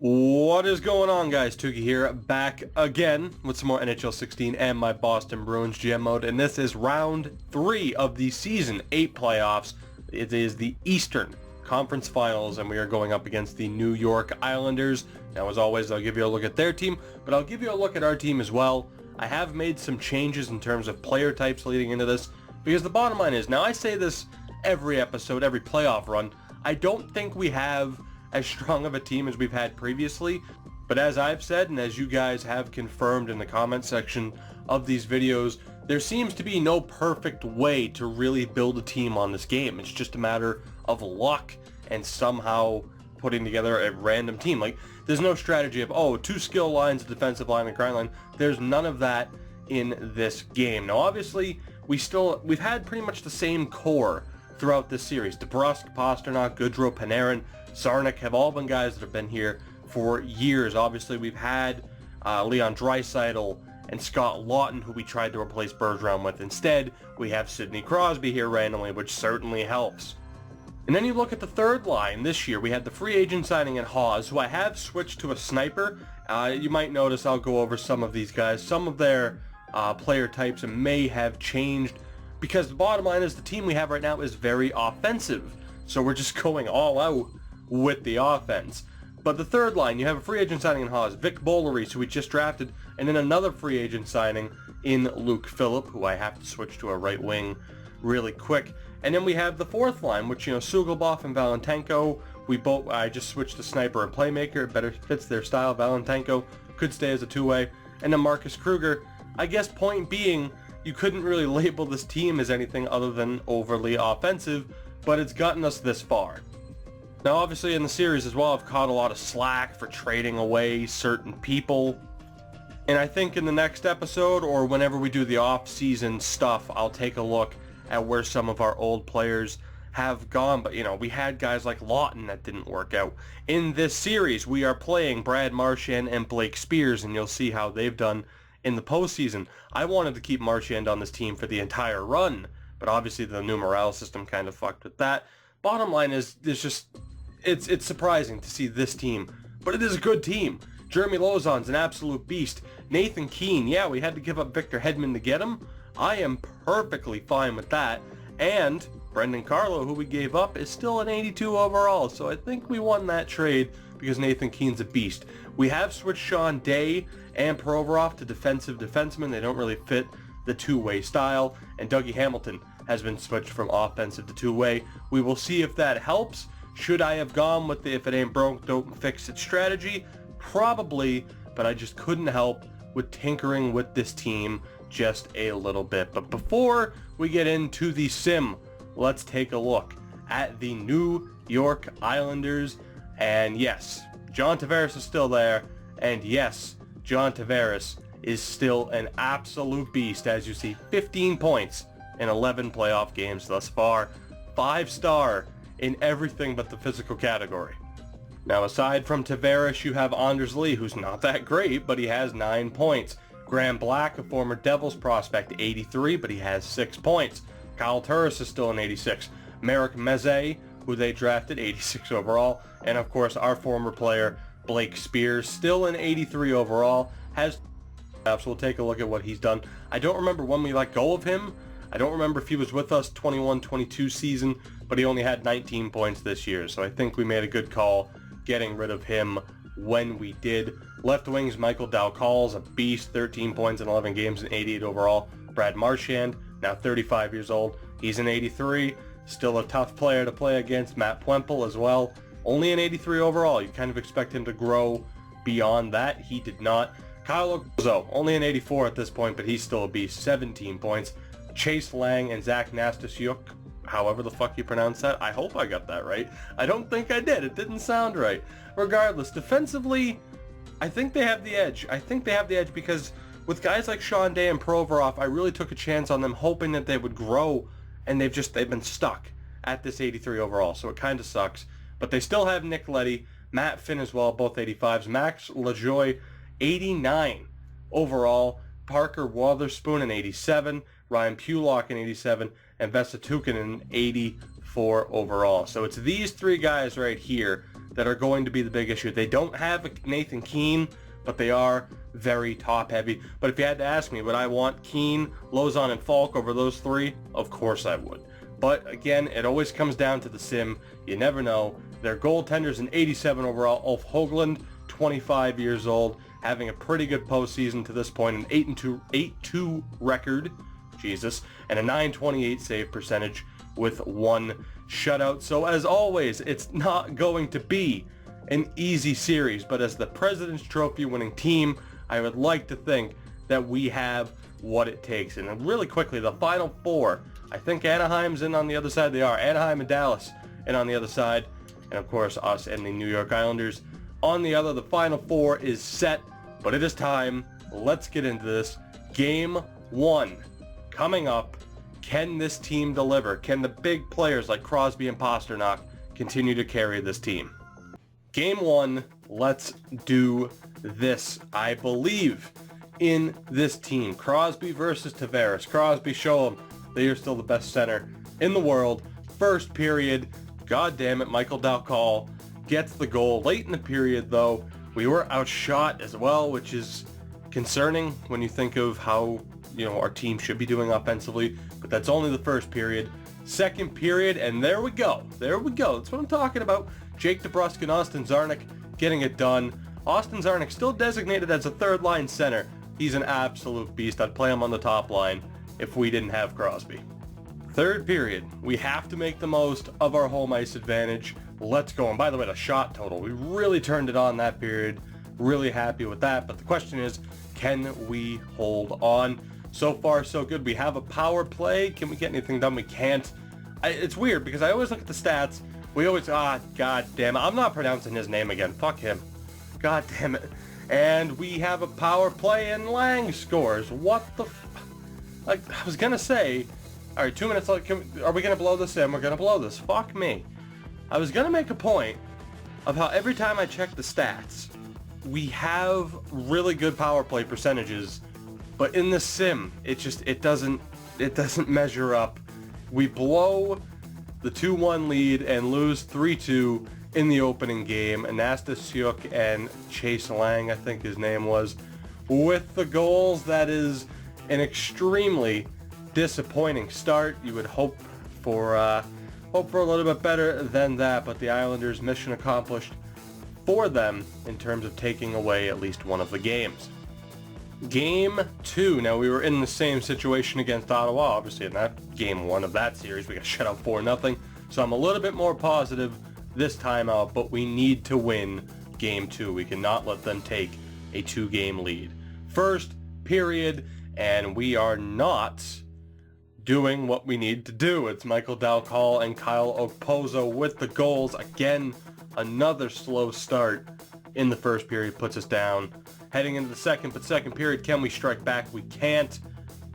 What is going on, guys? Tuki here, back again with some more NHL 16 and my Boston Bruins GM mode, and this is round 3 of the Season 8 playoffs. It is the Eastern Conference Finals, and we are going up against the New York Islanders. Now, as always, I'll give you a look at their team, but I'll give you a look at our team as well. I have made some changes in terms of player types leading into this, because the bottom line is, now I say this every episode, every playoff run, I don't think we have as strong of a team as we've had previously, but as I've said and as you guys have confirmed in the comment section of these videos, there seems to be no perfect way to really build a team on this game. It's just a matter of luck and somehow putting together a random team. Like, there's no strategy of, oh, 2 skill lines, a defensive line, and grind line. There's none of that in this game. Now, obviously, we've had pretty much the same core throughout this series. DeBrusk, Pasternak, Goodrow, Panarin, Sarnik have all been guys that have been here for years. Obviously, we've had Leon Draisaitl and Scott Laughton, who we tried to replace Bergeron with. Instead, we have Sidney Crosby here randomly, which certainly helps. And then you look at the third line this year. We had the free agent signing in Hawes, who I have switched to a sniper. You might notice I'll go over some of these guys. Some of their player types may have changed, because the bottom line is the team we have right now is very offensive. So we're just going all out with the offense. But the third line, you have a free agent signing in Hawes, Vic Boleries, who we just drafted, and then another free agent signing in Luke Phillip, who I have to switch to a right wing really quick. And then we have the fourth line, which, you know, Sugelbov and Valentenko, I just switched to sniper and playmaker. It better fits their style. Valentenko could stay as a two-way. And then Marcus Kruger. I guess point being, you couldn't really label this team as anything other than overly offensive, but it's gotten us this far. Now, obviously, in the series as well, I've caught a lot of slack for trading away certain people. And I think in the next episode, or whenever we do the off-season stuff, I'll take a look at where some of our old players have gone. But, you know, we had guys like Laughton that didn't work out. In this series, we are playing Brad Marchand and Blake Spears, and you'll see how they've done in the postseason. I wanted to keep Marchand on this team for the entire run, but obviously the new morale system kind of fucked with that. Bottom line is, it's surprising to see this team, but it is a good team. Jeremy Lauzon's an absolute beast. Nathan Keane, yeah, we had to give up Victor Hedman to get him. I am perfectly fine with that. And Brendan Carlo, who we gave up, is still an 82 overall, so I think we won that trade because Nathan Keane's a beast. We have switched Sean Day and Provorov to defensive defensemen. They don't really fit the two-way style, and Dougie Hamilton has been switched from offensive to two-way. We will see if that helps. Should I have gone with the if it ain't broke, don't fix it strategy? Probably, but I just couldn't help with tinkering with this team just a little bit. But before we get into the sim, let's take a look at the New York Islanders. And yes, John Tavares is still there, and yes, John Tavares is still an absolute beast. As you see, 15 points in 11 playoff games thus far, 5-star in everything but the physical category. Now, aside from Tavares, you have Anders Lee, who's not that great, but he has 9 points. Graham Black, a former Devils prospect, 83, but he has 6 points. Kyle Turris is still an 86. Marek Meze, who they drafted, 86 overall. And of course, our former player, Blake Spears, still an 83 overall, has so we'll take a look at what he's done. I don't remember when we let go of him. I don't remember if he was with us 21-22 season, but he only had 19 points this year. So I think we made a good call getting rid of him when we did. Left wings, Michael Dalcal's a beast, 13 points in 11 games and 88 overall. Brad Marchand, now 35 years old. He's an 83, still a tough player to play against. Matt Puempel as well, only an 83 overall. You kind of expect him to grow beyond that. He did not. Kyle Okposo, only an 84 at this point, but he's still a beast, 17 points. Chase Lang and Zach Nastasiuk, however the fuck you pronounce that. I hope I got that right. I don't think I did. It didn't sound right. Regardless, defensively, I think they have the edge. I think they have the edge because with guys like Sean Day and Provorov, I really took a chance on them hoping that they would grow, and they've been stuck at this 83 overall, so it kind of sucks. But they still have Nick Leddy, Matt Finn as well, both 85s. Max LaJoie, 89 overall. Parker Wotherspoon, an 87. Ryan Pulock, an 87. And Vesa Tukinen, an 84 overall. So it's these three guys right here that are going to be the big issue. They don't have Nathan Keane, but they are very top heavy. But if you had to ask me, would I want Keane, Lozon, and Falk over those three? Of course I would. But again, it always comes down to the sim. You never know. Their goaltender's an 87 overall. Ulf Höglund, 25 years old, having a pretty good postseason to this point, an 8-2 record, Jesus, and a 928 save percentage with 1 shutout. So as always, it's not going to be an easy series, but as the President's Trophy winning team, I would like to think that we have what it takes. And really quickly, the final 4, I think Anaheim's in on the other side. They are. Anaheim and Dallas in on the other side, and of course us and the New York Islanders on the other. The final 4 is set, but it is time. Let's get into this. Game 1 coming up. Can this team deliver? Can the big players like Crosby and Pasternak continue to carry this team? Game 1, let's do this. I believe in this team. Crosby versus Tavares. Crosby, show them that you're still the best center in the world. First period, god damn it, Michael Dalcal gets the goal. Late in the period, though, we were outshot as well, which is concerning when you think of how, our team should be doing offensively, but that's only the first period. Second period, and there we go. There we go. That's what I'm talking about. Jake DeBrusk and Austin Czarnik getting it done. Austin Czarnik still designated as a third-line center. He's an absolute beast. I'd play him on the top line if we didn't have Crosby. Third period, we have to make the most of our home ice advantage. Let's go. And by the way, the shot total, we really turned it on that period. Really happy with that. But the question is, can we hold on? So far, so good. We have a power play. Can we get anything done? We can't. It's weird because I always look at the stats. We always, god damn it. I'm not pronouncing his name again. Fuck him. God damn it. And we have a power play and Lang scores. What the I was going to say, all right, 2 minutes left. Are we going to blow this in? We're going to blow this. Fuck me. I was going to make a point of how every time I check the stats, we have really good power play percentages, but in the sim, it doesn't measure up. We blow the 2-1 lead and lose 3-2 in the opening game. Anastasiuk and Chase Lang, I think his name was, with the goals. That is an extremely disappointing start. You would hope for a little bit better than that, but the Islanders' mission accomplished for them in terms of taking away at least one of the games. Game 2. Now, we were in the same situation against Ottawa. Obviously, in that game 1 of that series, we got shut out 4-0. So I'm a little bit more positive this time out, but we need to win Game 2. We cannot let them take a 2-game lead. First period, and we are not doing what we need to do. It's Michael Dalcal and Kyle Okposo with the goals. Again, another slow start in the first period puts us down. Heading into the second, but second period, can we strike back? We can't.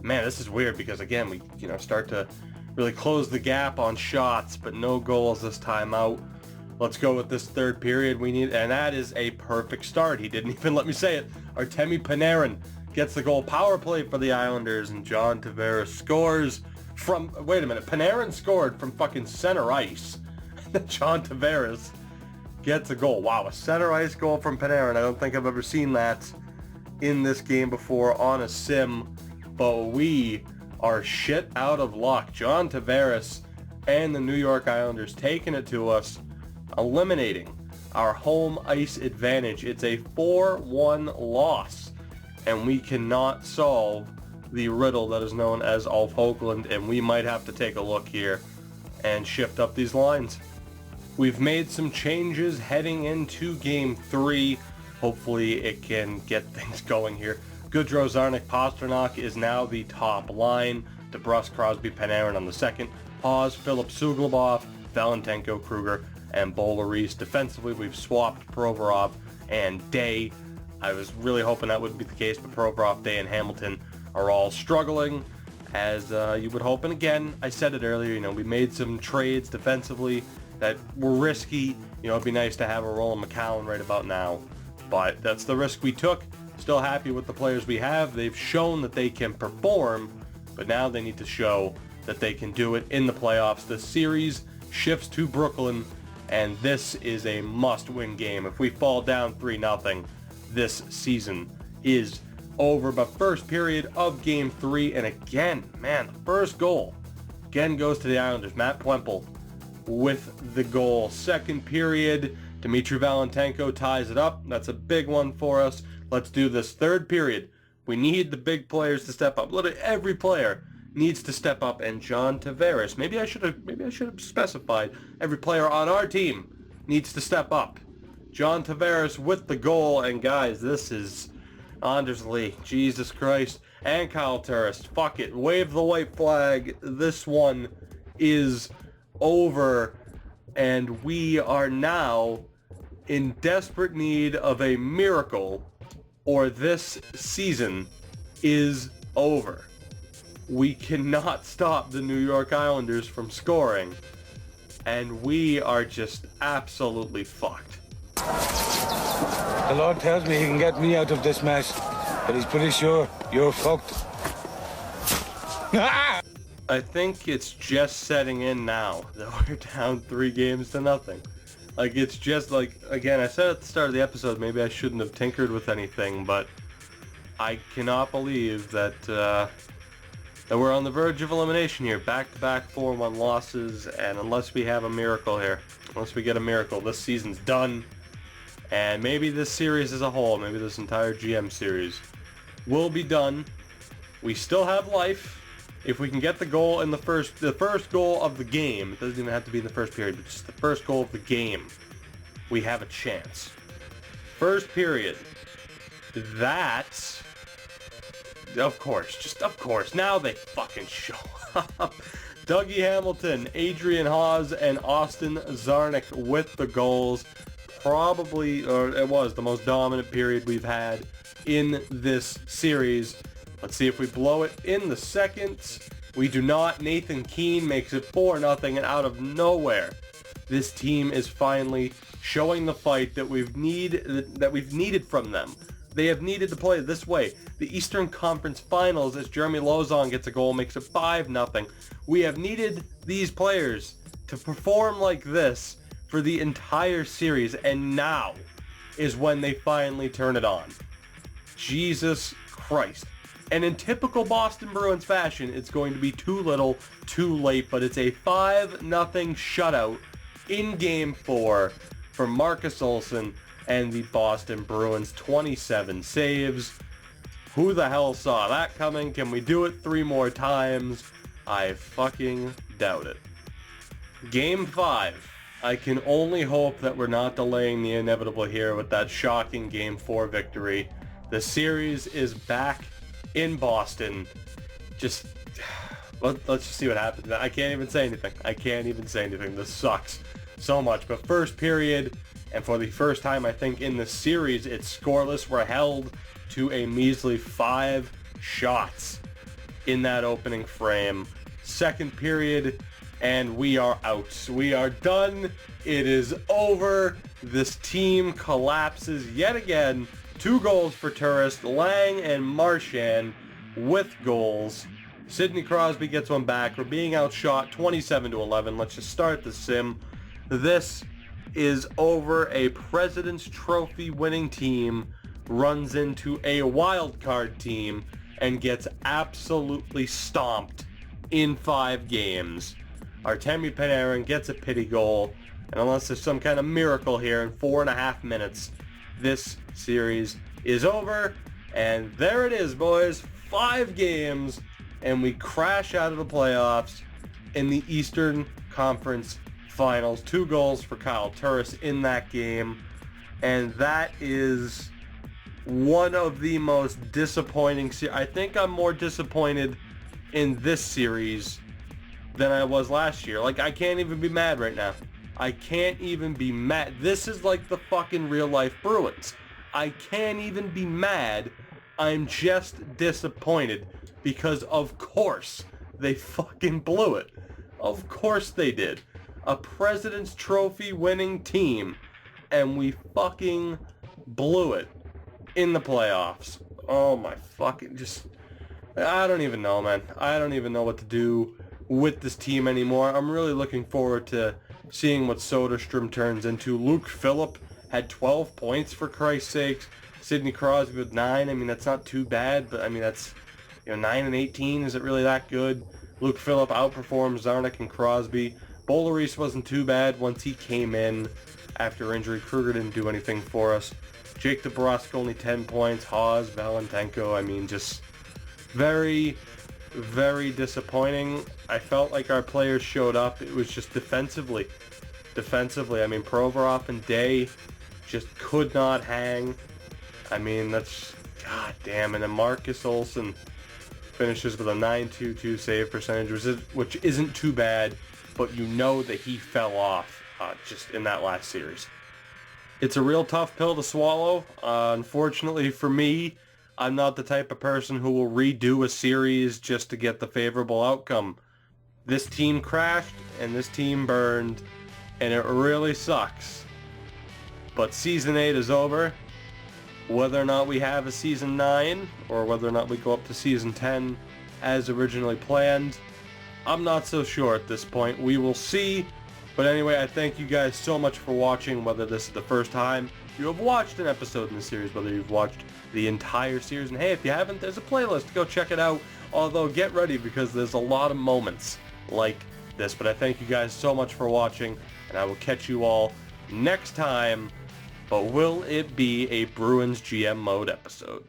Man, this is weird because, again, we start to really close the gap on shots, but no goals this time out. Let's go with this third period. And that is a perfect start. He didn't even let me say it. Artemi Panarin gets the goal. Power play for the Islanders, and John Tavares scores from, wait a minute, Panarin scored from fucking center ice. John Tavares gets a goal. Wow, a center ice goal from Panarin. I don't think I've ever seen that in this game before on a sim, but we are shit out of luck. John Tavares and the New York Islanders taking it to us, eliminating our home ice advantage. It's a 4-1 loss, and we cannot solve the riddle that is known as Ulf Höglund, and we might have to take a look here and shift up these lines. We've made some changes heading into Game 3. Hopefully it can get things going here. Goodrow, Czarnik, Pasternak is now the top line. DeBrusk, Crosby, Panarin on the second. Hawes, Philip Suglobov, Valentenko, Kruger, and Boulerice. Defensively, we've swapped Provorov and Day. I was really hoping that would be the case, but Provorov, Day, and Hamilton are all struggling, as you would hope. And again, I said it earlier, we made some trades defensively that were risky. It'd be nice to have a Roland McCallum right about now, but that's the risk we took. Still happy with the players we have. They've shown that they can perform, but now they need to show that they can do it in the playoffs. The series shifts to Brooklyn, and this is a must-win game. If we fall down 3-0, this season is over. But first period of Game 3, and again, man, the first goal again goes to the Islanders. Matt Puempel with the goal. Second period, Dmitry Valentenko ties it up. That's a big one for us. Let's do this. Third period, we need the big players to step up. Literally every player needs to step up, and John Tavares, maybe I should have specified, every player on our team needs to step up. John Tavares with the goal, and guys, this is Anders Lee, Jesus Christ, and Kyle Turris. Fuck it, wave the white flag. This one is over, and we are now in desperate need of a miracle, or this season is over. We cannot stop the New York Islanders from scoring, and we are just absolutely fucked. The Lord tells me he can get me out of this mess, but he's pretty sure you're fucked. I think it's just setting in now that we're down 3-0. Like, it's just like, again, I said at the start of the episode, maybe I shouldn't have tinkered with anything, but I cannot believe that that we're on the verge of elimination here. Back-to-back 4-1 losses, and unless we have a miracle here, unless we get a miracle, this season's done. And maybe this series as a whole, maybe this entire GM series, will be done. We still have life. If we can get the goal in the first goal of the game, it doesn't even have to be in the first period, but just the first goal of the game, we have a chance. First period. That, of course, now they fucking show up. Dougie Hamilton, Adrian Haas, and Austin Czarnik with the goals. Probably, or it was the most dominant period we've had in this series. Let's see if we blow it in the second. We do not. Nathan Keane makes it 4-0, and out of nowhere, this team is finally showing the fight that we've needed from them. They have needed to play this way. The Eastern Conference Finals, as Jeremy Lauzon gets a goal, makes it 5-0. We have needed these players to perform like this for the entire series, and now is when they finally turn it on. Jesus Christ. And in typical Boston Bruins fashion, it's going to be too little, too late, but it's a 5-0 shutout in Game 4 for Marcus Olsson and the Boston Bruins. 27 saves. Who the hell saw that coming? Can we do it 3 more times? I fucking doubt it. Game 5. I can only hope that we're not delaying the inevitable here with that shocking Game 4 victory. The series is back in Boston. Just let's just see what happens. I can't even say anything. This sucks so much. But first period, and for the first time I think in the series, it's scoreless. We're held to a measly 5 shots in that opening frame. Second period, and we are out. We are done. It is over. This team collapses yet again. 2 goals for Turris, Lang and Marchand with goals. Sidney Crosby gets one back. We're being outshot 27-11. Let's just start the sim. This is over. A President's Trophy winning team runs into a wild card team and gets absolutely stomped in 5 games. Artemi Panarin gets a pity goal, and unless there's some kind of miracle here in 4.5 minutes, this series is over. And there it is, boys. 5 games, and we crash out of the playoffs in the Eastern Conference Finals. 2 goals for Kyle Turris in that game, and that is one of the most disappointing I think I'm more disappointed in this series than I was last year. Like, I can't even be mad right now. I can't even be mad. This is like the fucking real life Bruins. I can't even be mad. I'm just disappointed because of course they fucking blew it. Of course they did. A President's Trophy winning team, and we fucking blew it in the playoffs. Oh my fucking I don't even know, man. I don't even know what to do with this team anymore. I'm really looking forward to seeing what Soderstrom turns into. Luke Phillip had 12 points, for Christ's sakes. Sidney Crosby with 9. I mean, that's not too bad, but I mean, that's, 9 and 18. Is it really that good? Luke Phillip outperforms Zarnik and Crosby. Boleris wasn't too bad once he came in after injury. Kruger didn't do anything for us. Jake DeBrusk only 10 points. Haas, Valentenko, I mean, just very, very disappointing. I felt like our players showed up. It was just defensively. I mean, Provorov and Day just could not hang. I mean, that's, god damn. And then Marcus Olsen finishes with a .922 save percentage, which isn't too bad, but you know that he fell off just in that last series. It's a real tough pill to swallow. Unfortunately for me, I'm not the type of person who will redo a series just to get the favorable outcome. This team crashed and this team burned, and it really sucks. But Season 8 is over. Whether or not we have a Season 9, or whether or not we go up to Season 10 as originally planned, I'm not so sure at this point. We will see. But anyway, I thank you guys so much for watching, whether this is the first time you have watched an episode in the series, whether you've watched the entire series. And hey, if you haven't, there's a playlist. Go check it out. Although, get ready, because there's a lot of moments like this. But I thank you guys so much for watching, and I will catch you all next time. But will it be a Bruins GM mode episode?